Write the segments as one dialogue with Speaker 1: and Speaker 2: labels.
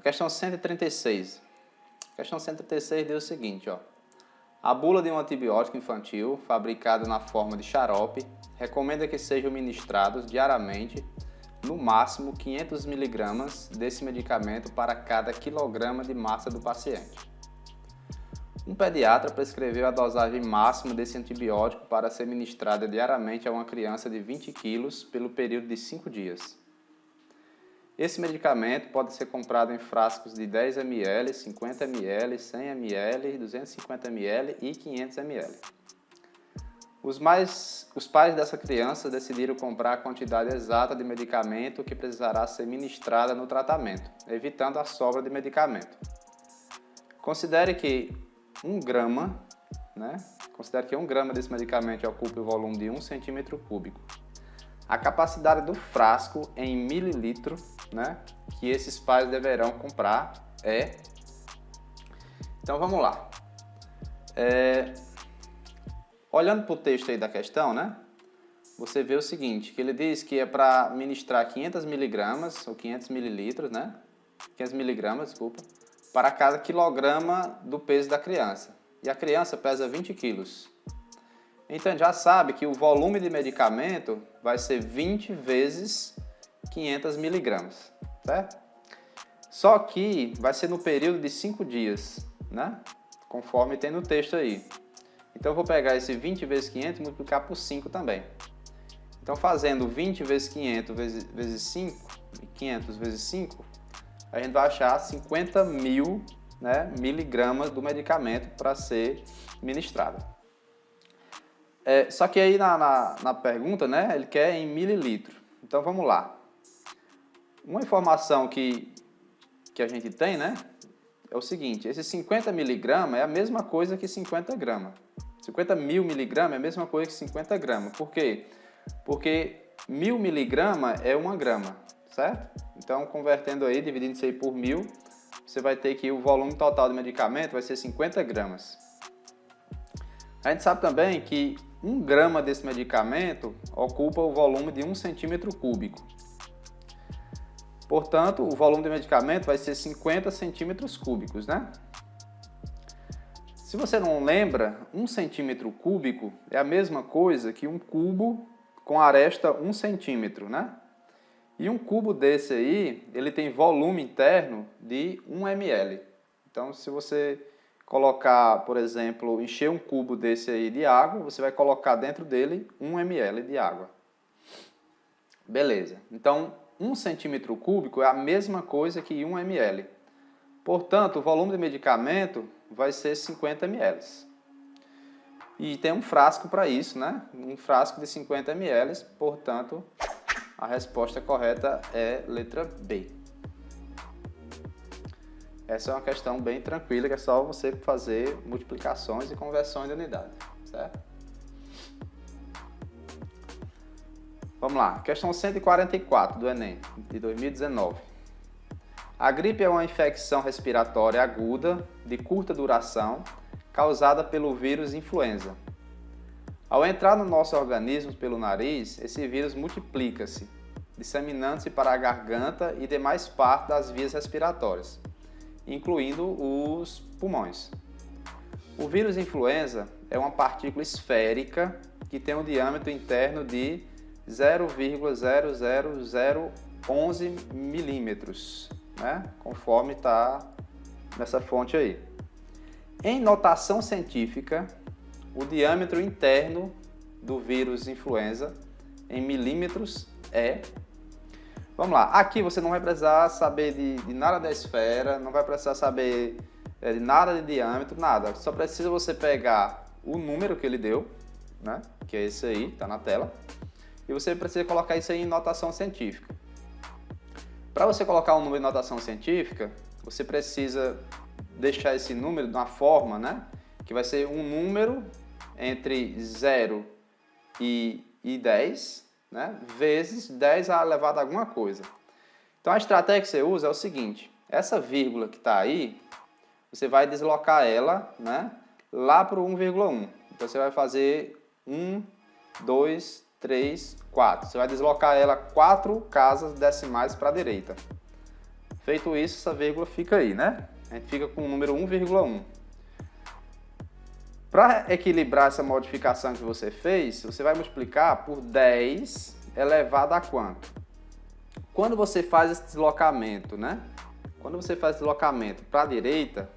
Speaker 1: Questão 136. Questão 136 diz o seguinte, ó. A bula de um antibiótico infantil, fabricado na forma de xarope, recomenda que sejam ministrados diariamente, no máximo 500 mg desse medicamento para cada quilograma de massa do paciente. Um pediatra prescreveu a dosagem máxima desse antibiótico para ser ministrada diariamente a uma criança de 20 kg pelo período de 5 dias. Esse medicamento pode ser comprado em frascos de 10 ml, 50 ml, 100 ml, 250 ml e 500 ml. Os pais dessa criança decidiram comprar a quantidade exata de medicamento que precisará ser ministrada no tratamento, evitando a sobra de medicamento. Considere que 1 grama, Considere que 1 grama desse medicamento ocupe o volume de 1 cm3. A capacidade do frasco em mililitro, que esses pais deverão comprar é... Então vamos lá. Olhando para o texto aí da questão, você vê o seguinte, que ele diz que é para ministrar 500 miligramas, ou 500 mililitros, 500 miligramas, desculpa, para cada quilograma do peso da criança. E a criança pesa 20 quilos. Então, já sabe que o volume de medicamento vai ser 20 vezes 500 miligramas, certo? Só que vai ser no período de 5 dias, conforme tem no texto aí. Então, eu vou pegar esse 20 vezes 500 e multiplicar por 5 também. Então, fazendo 20 vezes 500 vezes 5, 500 vezes 5, a gente vai achar 50 mil miligramas do medicamento para ser ministrado. Só que aí na pergunta, ele quer em mililitro. Então, vamos lá. Uma informação que a gente tem, é o seguinte, esse 50 miligramas é a mesma coisa que 50 gramas. 50 mil miligramas é a mesma coisa que 50 gramas. Por quê? Porque 1000 miligramas é 1 grama, certo? Então, convertendo aí, dividindo isso aí por 1000, você vai ter que o volume total do medicamento vai ser 50 gramas. A gente sabe também que 1 grama desse medicamento ocupa o volume de 1 cm3. Portanto, o volume do medicamento vai ser 50 cm3, Se você não lembra, 1 cm3 é a mesma coisa que um cubo com aresta 1 centímetro, E um cubo desse aí, ele tem volume interno de 1 ml. Então, se você colocar, por exemplo, encher um cubo desse aí de água, você vai colocar dentro dele 1 ml de água. Beleza. Então, 1 cm3 é a mesma coisa que 1 ml. Portanto, o volume do medicamento vai ser 50 ml. E tem um frasco para isso, Um frasco de 50 ml, portanto, a resposta correta é letra B. Essa é uma questão bem tranquila, que é só você fazer multiplicações e conversões de unidade, certo? Vamos lá, questão 144 do Enem, de 2019. A gripe é uma infecção respiratória aguda, de curta duração, causada pelo vírus influenza. Ao entrar no nosso organismo pelo nariz, esse vírus multiplica-se, disseminando-se para a garganta e demais partes das vias respiratórias, incluindo os pulmões. O vírus influenza é uma partícula esférica que tem um diâmetro interno de 0,00011 milímetros, conforme está nessa fonte aí. Em notação científica, o diâmetro interno do vírus influenza em milímetros é... Vamos lá, aqui você não vai precisar saber de nada da esfera, não vai precisar saber de nada de diâmetro, nada. Só precisa você pegar o número que ele deu, que é esse aí, está na tela, e você precisa colocar isso aí em notação científica. Para você colocar um número em notação científica, você precisa deixar esse número de uma forma, que vai ser um número entre 0 e 10, vezes 10 elevado a alguma coisa. Então, a estratégia que você usa é o seguinte, essa vírgula que está aí, você vai deslocar ela lá para o 1,1. Então, você vai fazer 1, 2, 3, 4. Você vai deslocar ela 4 casas decimais para a direita. Feito isso, essa vírgula fica aí, né? A gente fica com o número 1,1. Para equilibrar essa modificação que você fez, você vai multiplicar por 10 elevado a quanto? Quando você faz esse deslocamento, né? Quando você faz deslocamento para a direita,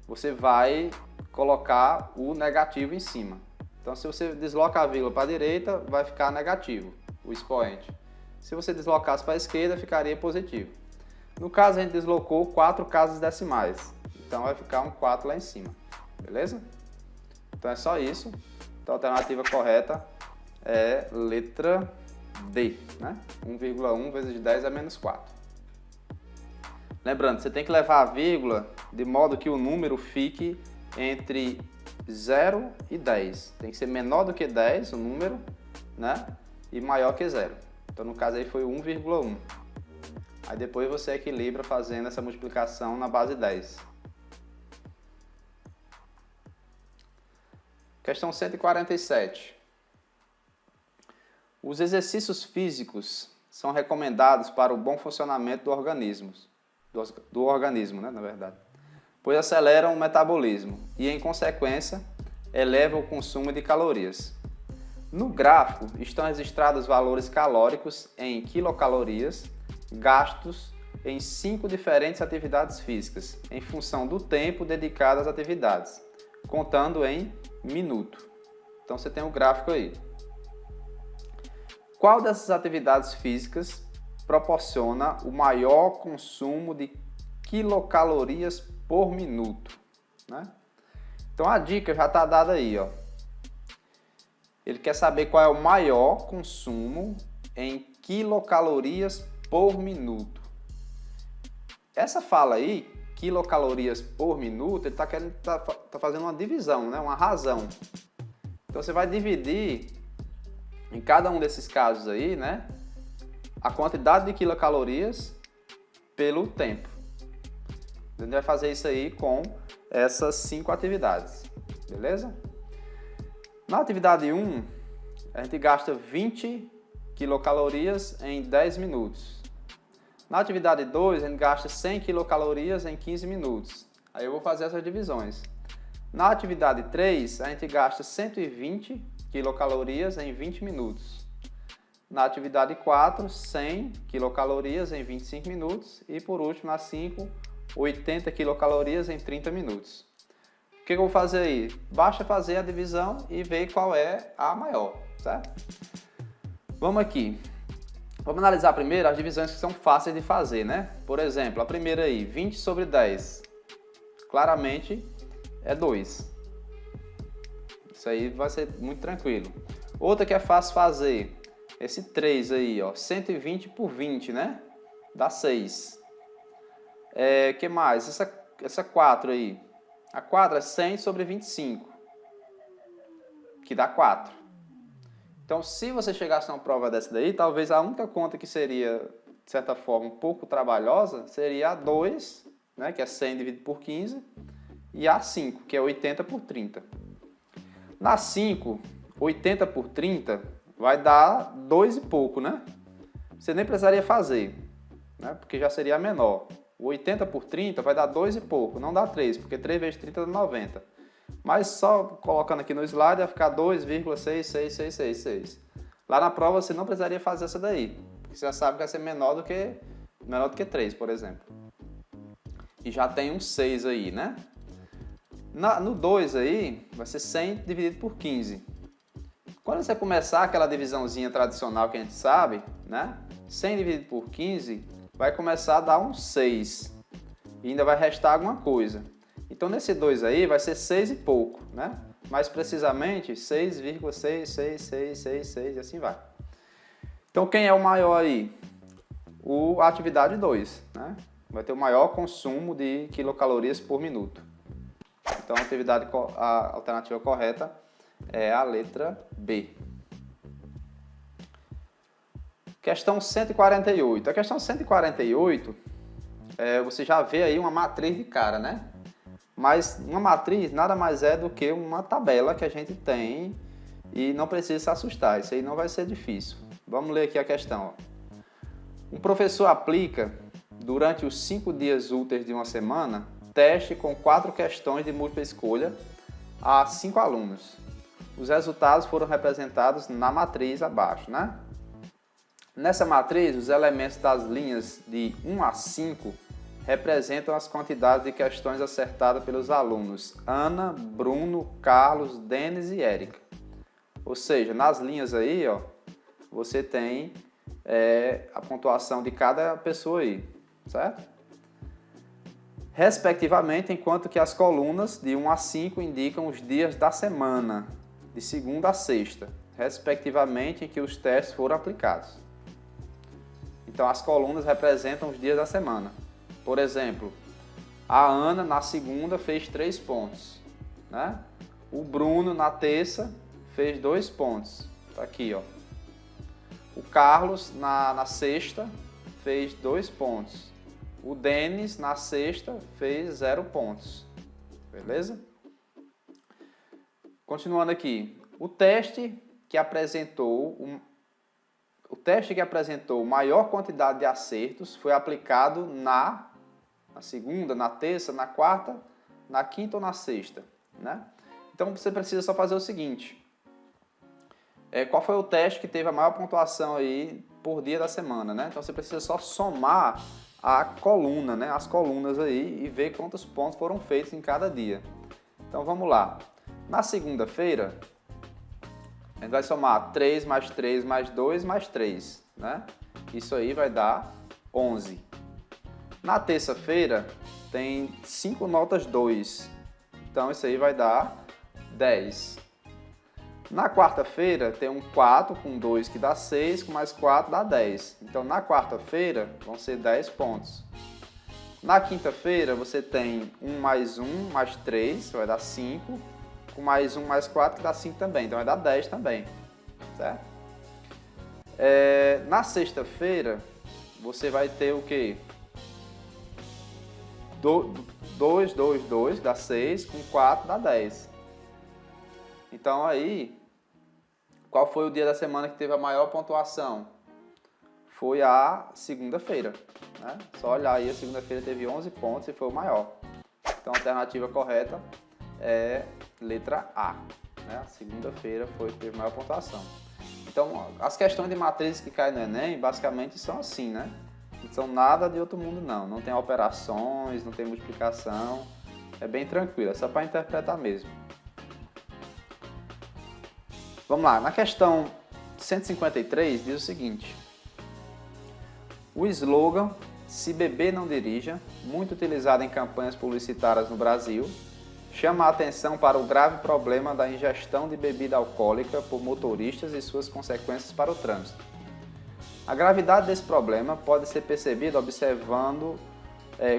Speaker 1: você vai colocar o negativo em cima. Então, se você desloca a vírgula para a direita, vai ficar negativo, o expoente. Se você deslocasse para a esquerda, ficaria positivo. No caso, a gente deslocou 4 casas decimais. Então, vai ficar um 4 lá em cima. Beleza? Então, é só isso. Então, a alternativa correta é letra D, né? 1,1 vezes 10 é menos 4. Lembrando, você tem que levar a vírgula de modo que o número fique entre 0 e 10. Tem que ser menor do que 10 o número, né? E maior que 0. Então, no caso aí foi 1,1. Aí depois você equilibra fazendo essa multiplicação na base 10. Questão 147. Os exercícios físicos são recomendados para o bom funcionamento do organismo, né, na verdade, pois aceleram o metabolismo e, em consequência, elevam o consumo de calorias. No gráfico estão registrados valores calóricos em quilocalorias gastos em 5 diferentes atividades físicas, em função do tempo dedicado às atividades, contando em minuto. Então você tem o gráfico aí. Qual dessas atividades físicas proporciona o maior consumo de quilocalorias por minuto, né? Então a dica já está dada aí, ó. Ele quer saber qual é o maior consumo em quilocalorias por minuto. Essa fala aí, quilocalorias por minuto, ele tá fazendo uma divisão, né? Uma razão. Então você vai dividir em cada um desses casos aí, né? A quantidade de quilocalorias pelo tempo. A gente vai fazer isso aí com essas 5 atividades, beleza? Na atividade 1, a gente gasta 20 quilocalorias em 10 minutos. Na atividade 2, a gente gasta 100 quilocalorias em 15 minutos. Aí eu vou fazer essas divisões. Na atividade 3, a gente gasta 120 quilocalorias em 20 minutos. Na atividade 4, 100 quilocalorias em 25 minutos. E por último, na 5, 80 quilocalorias em 30 minutos. O que eu vou fazer aí? Basta fazer a divisão e ver qual é a maior, certo? Vamos aqui. Vamos analisar primeiro as divisões que são fáceis de fazer, né? Por exemplo, a primeira aí, 20 sobre 10. Claramente é 2. Isso aí vai ser muito tranquilo. Outra que é fácil fazer, esse 3 aí, ó, 120 por 20, né? Dá 6. Que mais? Essa 4 aí. A 4 é 100 sobre 25, que dá 4. Então, se você chegasse a uma prova dessa daí, talvez a única conta que seria, de certa forma, um pouco trabalhosa, seria a 2, né, que é 100 dividido por 15, e a 5, que é 80 por 30. Na 5, 80 por 30 vai dar 2 e pouco, né? Você nem precisaria fazer, né, porque já seria a menor. O 80 por 30 vai dar 2 e pouco, não dá 3, porque 3 vezes 30 dá 90. Mas só colocando aqui no slide vai ficar 2,6666. Lá na prova você não precisaria fazer essa daí, porque você já sabe que vai ser menor do que 3, por exemplo. E já tem um 6 aí, né? No 2 aí, vai ser 100 dividido por 15. Quando você começar aquela divisãozinha tradicional que a gente sabe, né? 100 dividido por 15 vai começar a dar um 6. E ainda vai restar alguma coisa. Então, nesse 2 aí, vai ser 6 e pouco, né? Mais precisamente, 6,6666 e assim vai. Então, quem é o maior aí? A atividade 2, né? Vai ter o maior consumo de quilocalorias por minuto. Então, a alternativa correta é a letra B. Questão 148. A questão 148, você já vê aí uma matriz de cara, né? Mas uma matriz nada mais é do que uma tabela que a gente tem e não precisa se assustar. Isso aí não vai ser difícil. Vamos ler aqui a questão. Ó. Um professor aplica durante os 5 dias úteis de uma semana, teste com 4 questões de múltipla escolha a 5 alunos. Os resultados foram representados na matriz abaixo, né? Nessa matriz, os elementos das linhas de 1 a 5 representam as quantidades de questões acertadas pelos alunos Ana, Bruno, Carlos, Denis e Érica. Ou seja, nas linhas aí, ó, você tem a pontuação de cada pessoa aí, certo? Respectivamente, enquanto que as colunas de 1 a 5 indicam os dias da semana, de segunda a sexta, respectivamente, em que os testes foram aplicados. Então, as colunas representam os dias da semana. Por exemplo, a Ana, na segunda, fez 3 pontos, né? O Bruno, na terça, fez 2 pontos. Tá aqui, ó. O Carlos, na sexta, fez 2 pontos. O Denis, na sexta, fez 0 pontos. Beleza? Continuando aqui. O teste que apresentou maior quantidade de acertos foi aplicado na segunda, na terça, na quarta, na quinta ou na sexta, né? Então você precisa só fazer o seguinte: qual foi o teste que teve a maior pontuação aí por dia da semana, né? Então você precisa só somar a coluna, né? As colunas aí e ver quantos pontos foram feitos em cada dia. Então vamos lá. Na segunda-feira, a gente vai somar 3 mais 3 mais 2 mais 3, né? Isso aí vai dar 11. Na terça-feira, tem 5 notas 2. Então, isso aí vai dar 10. Na quarta-feira, tem um 4 com 2 que dá 6, com mais 4 dá 10. Então, na quarta-feira, vão ser 10 pontos. Na quinta-feira, você tem 1 mais 1 mais 3, vai dar 5. Com mais 1 mais 4, que dá 5 também. Então, vai dar 10 também. Certo? Na sexta-feira, você vai ter o quê? 2, 2, 2, dá 6. Com 4, dá 10. Então, aí, qual foi o dia da semana que teve a maior pontuação? Foi a segunda-feira, né? Só olhar aí, a segunda-feira teve 11 pontos e foi o maior. Então, a alternativa correta é letra A, né? A segunda-feira teve a maior pontuação. Então, as questões de matrizes que caem no Enem, basicamente, são assim, né? Não são nada de outro mundo, não. Não tem operações, não tem multiplicação. É bem tranquilo, é só para interpretar mesmo. Vamos lá, na questão 153 diz o seguinte: o slogan "Se beber não dirija", muito utilizado em campanhas publicitárias no Brasil, chama a atenção para o grave problema da ingestão de bebida alcoólica por motoristas e suas consequências para o trânsito. A gravidade desse problema pode ser percebida observando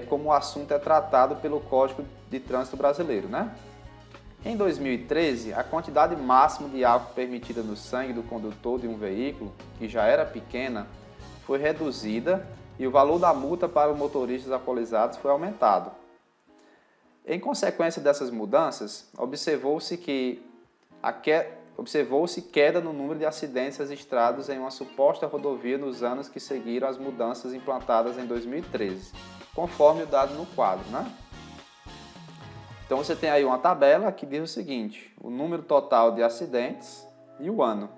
Speaker 1: como o assunto é tratado pelo Código de Trânsito Brasileiro, né? Em 2013, a quantidade máxima de álcool permitida no sangue do condutor de um veículo, que já era pequena, foi reduzida e o valor da multa para os motoristas alcoolizados foi aumentado. Em consequência dessas mudanças, observou-se queda no número de acidentes registrados em uma suposta rodovia nos anos que seguiram as mudanças implantadas em 2013, conforme o dado no quadro, né? Então você tem aí uma tabela que diz o seguinte: o número total de acidentes e o ano.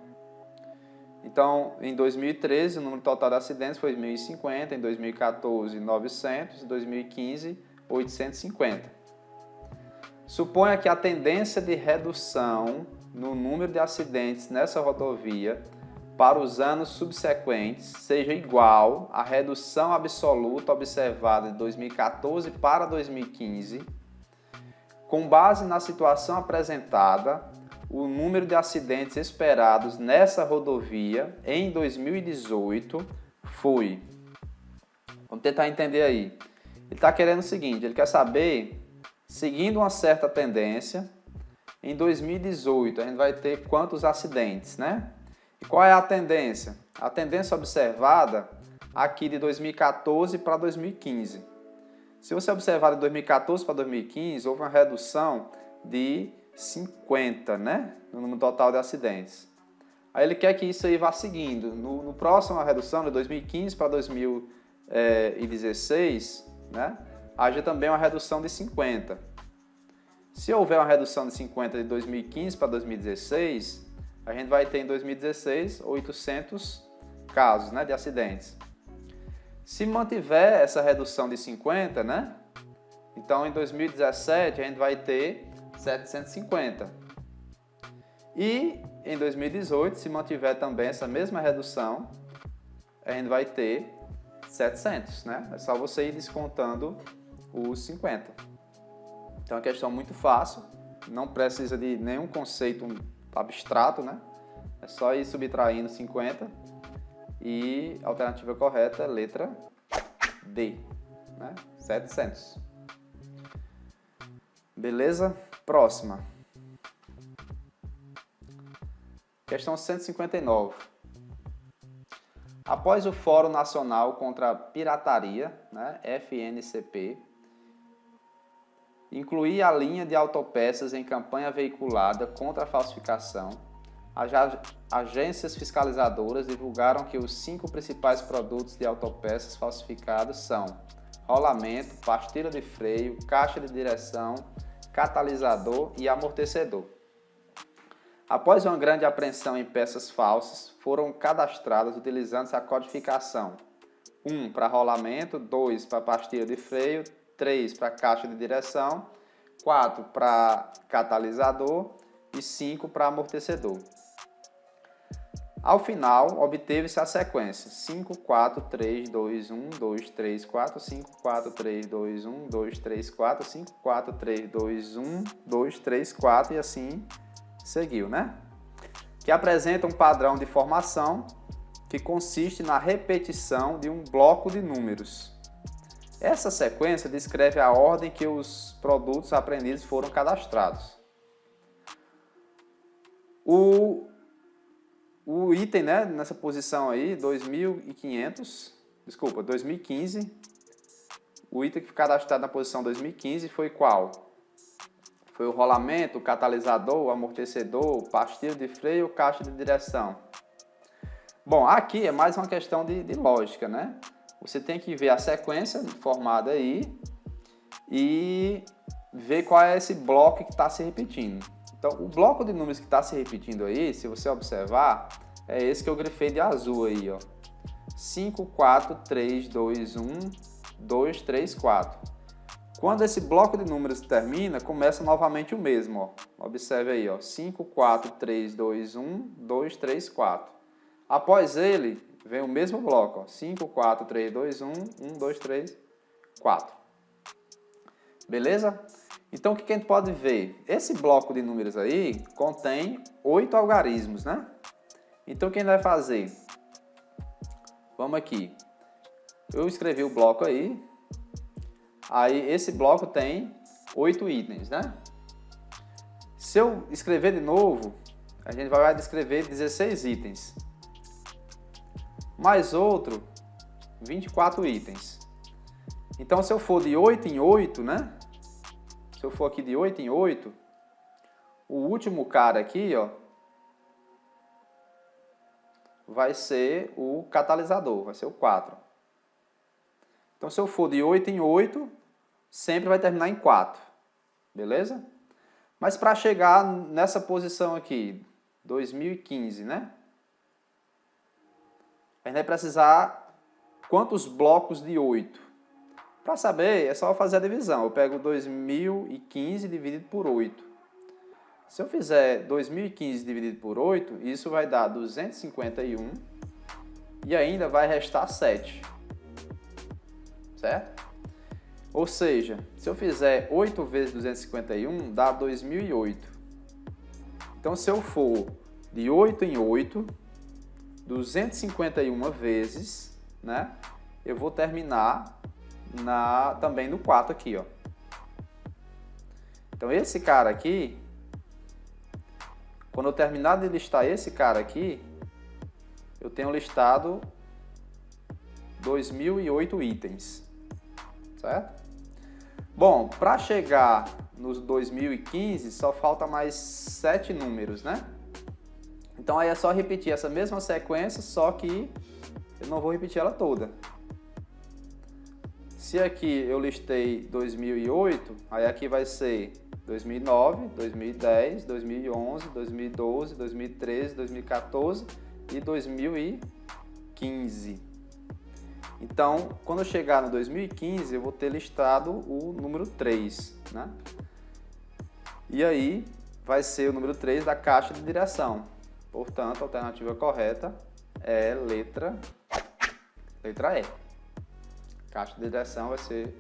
Speaker 1: Então, em 2013, o número total de acidentes foi 1.050, em 2014, 900, em 2015, 850. Suponha que a tendência de redução no número de acidentes nessa rodovia para os anos subsequentes seja igual à redução absoluta observada de 2014 para 2015. Com base na situação apresentada, o número de acidentes esperados nessa rodovia em 2018 foi... Vamos tentar entender aí. Ele está querendo o seguinte, ele quer saber, seguindo uma certa tendência, em 2018 a gente vai ter quantos acidentes, né? E qual é a tendência? A tendência observada aqui de 2014 para 2015. Se você observar de 2014 para 2015, houve uma redução de 50, né? No número total de acidentes. Aí ele quer que isso aí vá seguindo. No próximo, a redução de 2015 para 2016 2016, né, haja também uma redução de 50. Se houver uma redução de 50 de 2015 para 2016, a gente vai ter em 2016 800 casos, né, de acidentes. Se mantiver essa redução de 50, né, então em 2017 a gente vai ter 750. E em 2018, se mantiver também essa mesma redução, a gente vai ter 700, né? É só você ir descontando os 50. Então é uma questão muito fácil, não precisa de nenhum conceito abstrato, né? É só ir subtraindo 50 e a alternativa correta é letra D, né? 700. Beleza? Próxima. Questão 159. Após o Fórum Nacional contra a Pirataria, né, FNCP, incluir a linha de autopeças em campanha veiculada contra a falsificação, as agências fiscalizadoras divulgaram que os 5 principais produtos de autopeças falsificados são rolamento, pastilha de freio, caixa de direção, catalisador e amortecedor. Após uma grande apreensão em peças falsas, foram cadastradas utilizando a codificação 1 para rolamento, 2 para pastilha de freio, 3 para caixa de direção, 4 para catalisador e 5 para amortecedor. Ao final, obteve-se a sequência 5, 4, 3, 2, 1, 2, 3, 4, 5, 4, 3, 2, 1, 2, 3, 4, 5, 4, 3, 2, 1, 2, 3, 4 e assim seguiu, né? Que apresenta um padrão de formação que consiste na repetição de um bloco de números. Essa sequência descreve a ordem que os produtos apreendidos foram cadastrados. O item, né, nessa posição aí, 2015, o item que foi cadastrado na posição 2015 foi qual? Foi o rolamento, o catalisador, o amortecedor, pastilha de freio, caixa de direção. Bom, aqui é mais uma questão de lógica, né? Você tem que ver a sequência formada aí e ver qual é esse bloco que está se repetindo. Então, o bloco de números que está se repetindo aí, se você observar, é esse que eu grifei de azul aí, ó. 5, 4, 3, 2, 1, 2, 3, 4. Quando esse bloco de números termina, começa novamente o mesmo, ó. Observe aí, ó. 5, 4, 3, 2, 1, 2, 3, 4. Após ele, vem o mesmo bloco, ó. 5, 4, 3, 2, 1, 1, 2, 3, 4. Beleza? Então, o que a gente pode ver? Esse bloco de números aí contém 8 algarismos, né? Então, o que a gente vai fazer? Vamos aqui. Eu escrevi o bloco aí. Aí, esse bloco tem 8 itens, né? Se eu escrever de novo, a gente vai descrever 16 itens. Mais outro, 24 itens. Então, se eu for de 8 em 8, né? Se eu for aqui de 8 em 8, o último cara aqui, ó, vai ser o catalisador, vai ser o 4. Então, se eu for de 8 em 8, sempre vai terminar em 4, beleza? Mas para chegar nessa posição aqui, 2015, né? A gente vai precisar quantos blocos de 8? Para saber, é só fazer a divisão. Eu pego 2015 dividido por 8. Se eu fizer 2015 dividido por 8, isso vai dar 251 e ainda vai restar 7. Certo? Ou seja, se eu fizer 8 vezes 251, dá 2008. Então, se eu for de 8 em 8, 251 vezes, né? Eu vou terminar também no 4 aqui, ó. Então, esse cara aqui, quando eu terminar de listar esse cara aqui, eu tenho listado 2008 itens, certo? Bom, para chegar nos 2015, só falta mais 7 números, né? Então, aí é só repetir essa mesma sequência, só que eu não vou repetir ela toda. Se aqui eu listei 2008, aí aqui vai ser 2009, 2010, 2011, 2012, 2013, 2014 e 2015. Então, quando eu chegar no 2015, eu vou ter listado o número 3, né? E aí vai ser o número 3 da caixa de direção. Portanto, a alternativa correta é letra E. Caixa de direção vai ser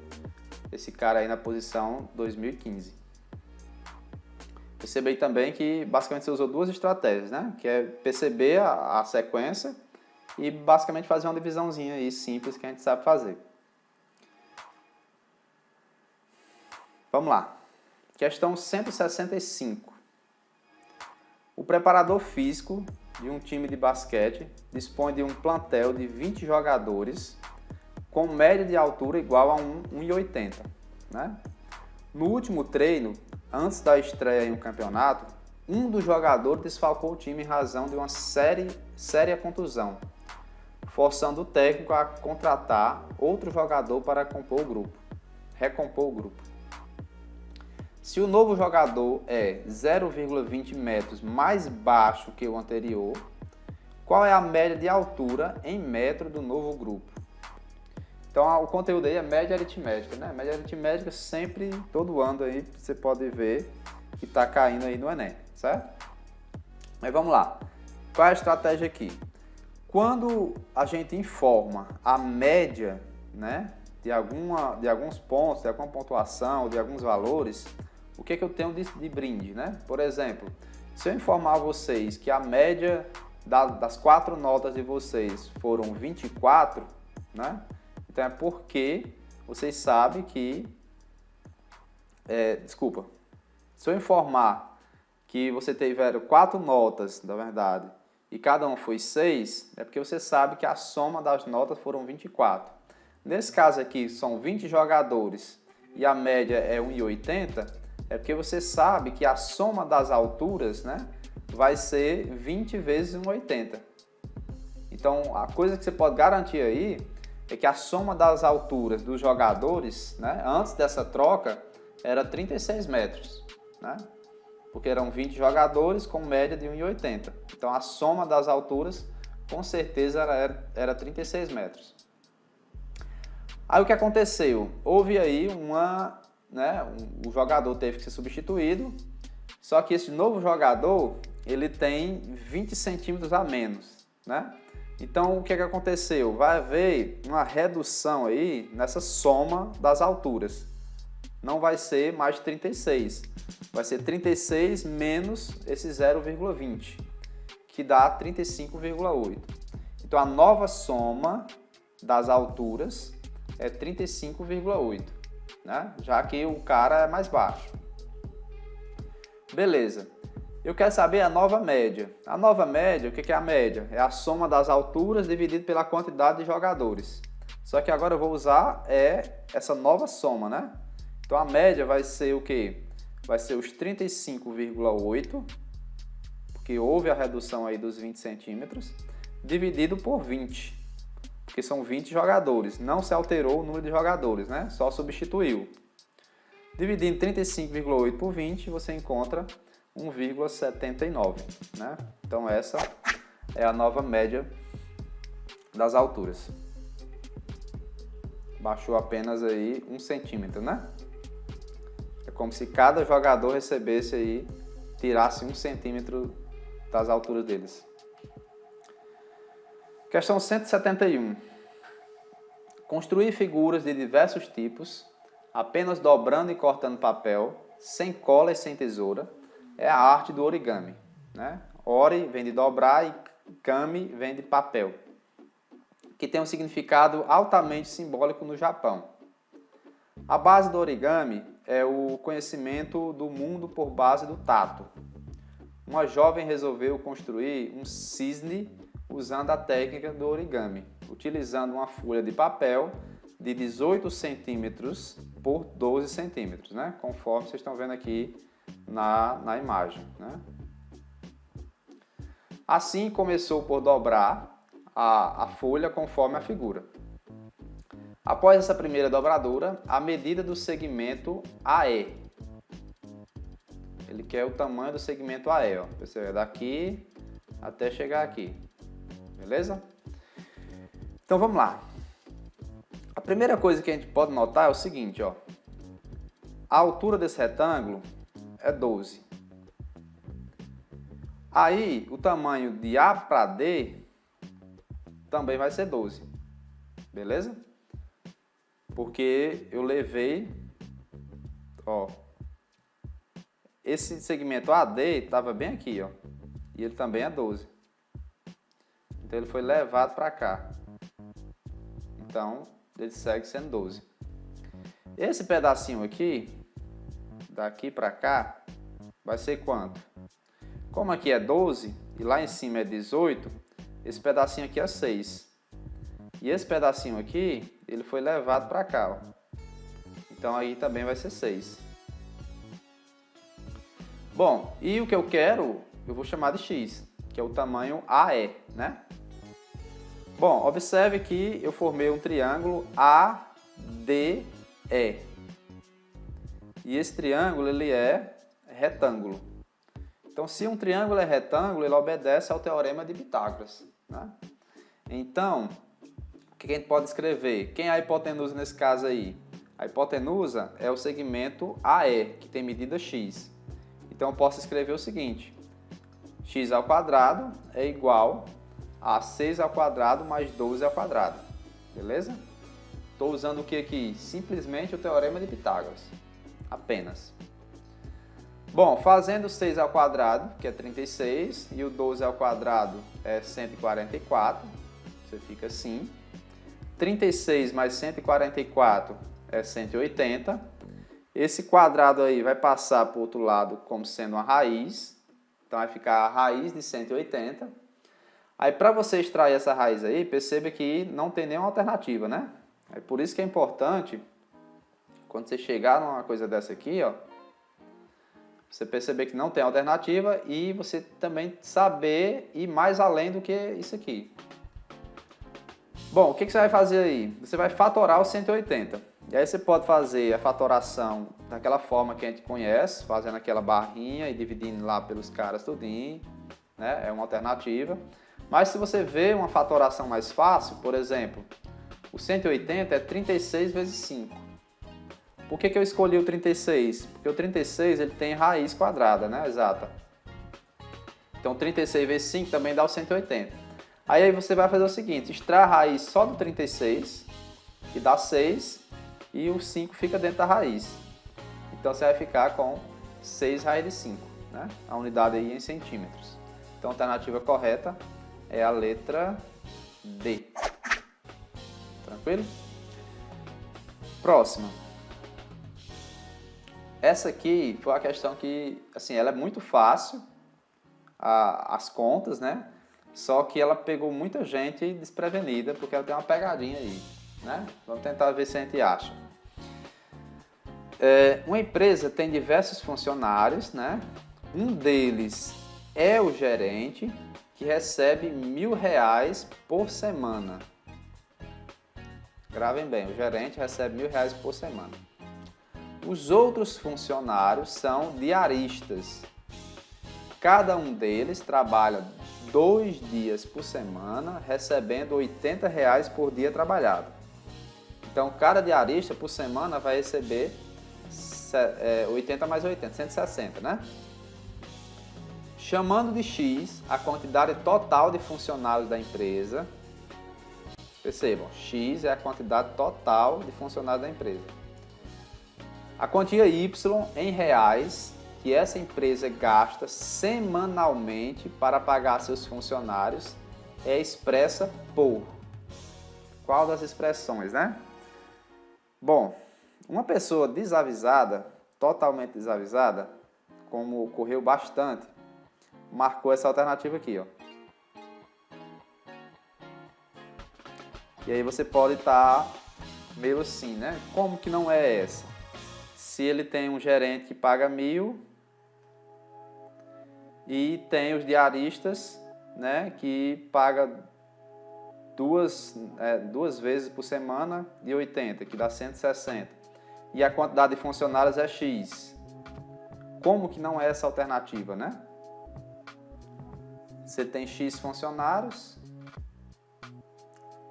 Speaker 1: esse cara aí na posição 2015. Percebi também que basicamente você usou duas estratégias, né? Que é perceber a sequência e basicamente fazer uma divisãozinha aí simples que a gente sabe fazer. Vamos lá. Questão 165. O preparador físico de um time de basquete dispõe de um plantel de 20 jogadores com média de altura igual a 1,80, né? No último treino, antes da estreia em um campeonato, um dos jogadores desfalcou o time em razão de uma séria contusão, forçando o técnico a contratar outro jogador para recompor o grupo. Se o novo jogador é 0,20 metros mais baixo que o anterior, qual é a média de altura em metro do novo grupo? Então, o conteúdo aí é média aritmética, né? Média aritmética sempre, todo ano aí, você pode ver que está caindo aí no Enem, certo? Mas vamos lá. Qual é a estratégia aqui? Quando a gente informa a média, né, de alguns pontos, de alguma pontuação, de alguns valores, o que eu tenho de brinde, né? Por exemplo, se eu informar a vocês que a média das 4 notas de vocês foram 24, né? Então é porque vocês sabem que... Se eu informar que você tiveram 4 notas, na verdade, e cada um foi 6, é porque você sabe que a soma das notas foram 24. Nesse caso aqui, são 20 jogadores e a média é 1,80, é porque você sabe que a soma das alturas, né, vai ser 20 vezes 1,80. Então, a coisa que você pode garantir aí é que a soma das alturas dos jogadores, né, antes dessa troca, era 36 metros, né? Porque eram 20 jogadores com média de 1,80. Então, a soma das alturas, com certeza, era 36 metros. Aí, o que aconteceu? Houve aí o jogador teve que ser substituído, só que esse novo jogador, ele tem 20 centímetros a menos, né? Então, o que aconteceu? Vai haver uma redução aí nessa soma das alturas. Não vai ser mais 36, vai ser 36 menos esse 0,20, que dá 35,8. Então, a nova soma das alturas é 35,8, né? Já que o cara é mais baixo. Beleza. Eu quero saber a nova média. A nova média, o que é a média? É a soma das alturas dividido pela quantidade de jogadores. Só que agora eu vou usar essa nova soma, né? Então a média vai ser o quê? Vai ser os 35,8, porque houve a redução aí dos 20 centímetros, dividido por 20, porque são 20 jogadores. Não se alterou o número de jogadores, né? Só substituiu. Dividindo 35,8 por 20, você encontra 1,79, né? Então essa é a nova média das alturas. Baixou apenas aí 1 centímetro, né? É como se cada jogador recebesse aí, tirasse 1 centímetro das alturas deles. Questão 171. Construir figuras de diversos tipos, apenas dobrando e cortando papel, sem cola e sem tesoura, é a arte do origami, né? Ori vem de dobrar e kami vem de papel, que tem um significado altamente simbólico no Japão. A base do origami é o conhecimento do mundo por base do tato. Uma jovem resolveu construir um cisne usando a técnica do origami, utilizando uma folha de papel de 18 centímetros por 12 centímetros, né? Conforme vocês estão vendo aqui na imagem, né? Assim começou por dobrar a folha conforme a figura. Após essa primeira dobradura, a medida do segmento AE. Ele quer o tamanho do segmento AE, ó. Percebe? Daqui até chegar aqui. Beleza? Então vamos lá. A primeira coisa que a gente pode notar é o seguinte, ó. A altura desse retângulo é 12. Aí, o tamanho de A para D também vai ser 12. Beleza? Porque eu levei, ó, esse segmento AD estava bem aqui, ó, e ele também é 12. Então ele foi levado para cá. Então ele segue sendo 12. Esse pedacinho aqui, daqui para cá, vai ser quanto? Como aqui é 12 e lá em cima é 18, esse pedacinho aqui é 6. E esse pedacinho aqui, ele foi levado para cá, ó. Então aí também vai ser 6. Bom, e o que eu quero, eu vou chamar de x, que é o tamanho AE, né? Bom, observe que eu formei um triângulo ADE. E esse triângulo, ele é retângulo. Então, se um triângulo é retângulo, ele obedece ao teorema de Pitágoras, né? Então, o que a gente pode escrever? Quem é a hipotenusa nesse caso aí? A hipotenusa é o segmento AE, que tem medida x. Então, eu posso escrever o seguinte: x ao quadrado é igual a 6 ao quadrado mais 12 ao quadrado. Beleza? Estou usando o que aqui? Simplesmente o teorema de Pitágoras. Apenas. Bom, fazendo 6 ao quadrado, que é 36, e o 12 ao quadrado é 144, você fica assim. 36 mais 144 é 180. Esse quadrado aí vai passar para o outro lado como sendo uma raiz. Então vai ficar a raiz de 180. Aí para você extrair essa raiz aí, perceba que não tem nenhuma alternativa, né? É por isso que é importante, quando você chegar numa coisa dessa aqui, ó, você perceber que não tem alternativa e você também saber ir mais além do que isso aqui. Bom, o que você vai fazer aí? Você vai fatorar o 180. E aí você pode fazer a fatoração daquela forma que a gente conhece, fazendo aquela barrinha e dividindo lá pelos caras tudinho, né? É uma alternativa. Mas se você vê uma fatoração mais fácil, por exemplo, o 180 é 36 vezes 5. Por que eu escolhi o 36? Porque o 36 ele tem raiz quadrada, né? Exata. Então 36 vezes 5 também dá o 180. Aí você vai fazer o seguinte, extrai a raiz só do 36, que dá 6, e o 5 fica dentro da raiz. Então você vai ficar com 6 raiz de 5, né? A unidade aí em centímetros. Então a alternativa correta é a letra D. Tranquilo? Próxima. Essa aqui foi a questão que, assim, ela é muito fácil, as contas, né? Só que ela pegou muita gente desprevenida, porque ela tem uma pegadinha aí, né? Vamos tentar ver se a gente acha. Uma empresa tem diversos funcionários, né? Um deles é o gerente, que recebe R$1.000 por semana. Gravem bem, o gerente recebe R$1.000 por semana. Os outros funcionários são diaristas. Cada um deles trabalha 2 dias por semana, recebendo R$80 por dia trabalhado. Então, cada diarista por semana vai receber 80 mais 80, 160, né? Chamando de X a quantidade total de funcionários da empresa. Percebam, X é a quantidade total de funcionários da empresa. A quantia Y em reais que essa empresa gasta semanalmente para pagar seus funcionários é expressa por... Qual das expressões, né? Bom, uma pessoa desavisada, totalmente desavisada, como ocorreu bastante, marcou essa alternativa aqui, ó. E aí você pode estar meio assim, né? Como que não é essa? Se ele tem um gerente que paga 1.000 e tem os diaristas, né, que paga duas vezes por semana de 80, que dá 160. E a quantidade de funcionários é X. Como que não é essa alternativa, né? Você tem X funcionários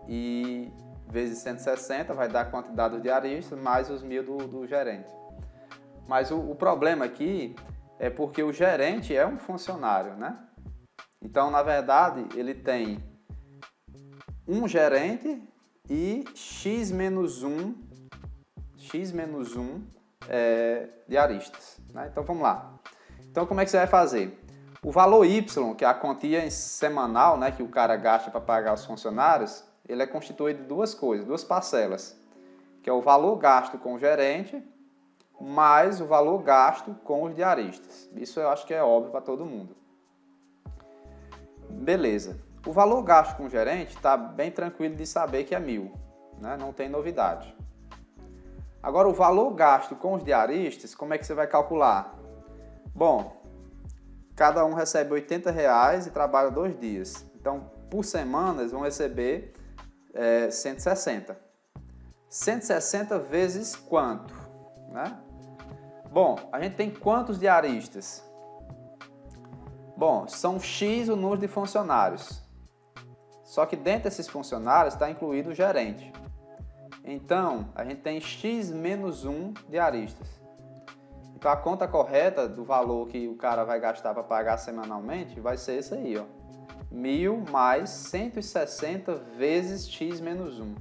Speaker 1: e vezes 160 vai dar a quantidade de diaristas mais os 1.000 do gerente. Mas o problema aqui é porque o gerente é um funcionário, né? Então, na verdade, ele tem um gerente e X menos 1 diaristas, né? Então, vamos lá. Então, como é que você vai fazer? O valor Y, que é a quantia semanal, né, que o cara gasta para pagar os funcionários, ele é constituído de duas coisas, duas parcelas, que é o valor gasto com o gerente mais o valor gasto com os diaristas. Isso eu acho que é óbvio para todo mundo. Beleza. O valor gasto com o gerente está bem tranquilo de saber que é 1.000, né? Não tem novidade. Agora, o valor gasto com os diaristas, como é que você vai calcular? Bom, cada um recebe R$80 e trabalha 2 dias. Então, por semana, eles vão receber 160. 160 vezes quanto, né? Bom, a gente tem quantos diaristas? Bom, são X o número de funcionários. Só que dentro desses funcionários está incluído o gerente. Então, a gente tem X menos 1 diaristas. Então, a conta correta do valor que o cara vai gastar para pagar semanalmente vai ser esse aí, ó. 1.000 mais 160 vezes X menos 1.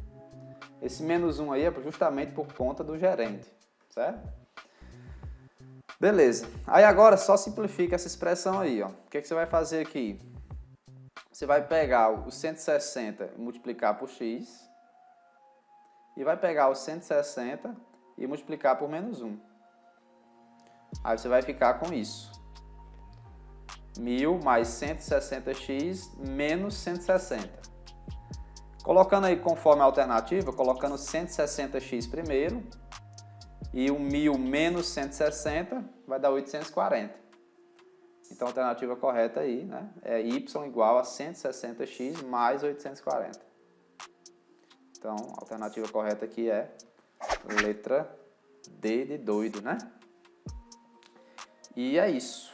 Speaker 1: Esse menos 1 aí é justamente por conta do gerente, certo? Beleza. Aí agora só simplifica essa expressão aí, ó. O que você vai fazer aqui? Você vai pegar o 160 e multiplicar por X. E vai pegar o 160 e multiplicar por menos 1. Aí você vai ficar com isso. 1.000 mais 160x menos 160. Colocando aí conforme a alternativa, colocando 160x primeiro. E o 1.000 menos 160 vai dar 840. Então a alternativa correta aí, né, é y igual a 160x mais 840. Então a alternativa correta aqui é letra D de doido, né? E é isso.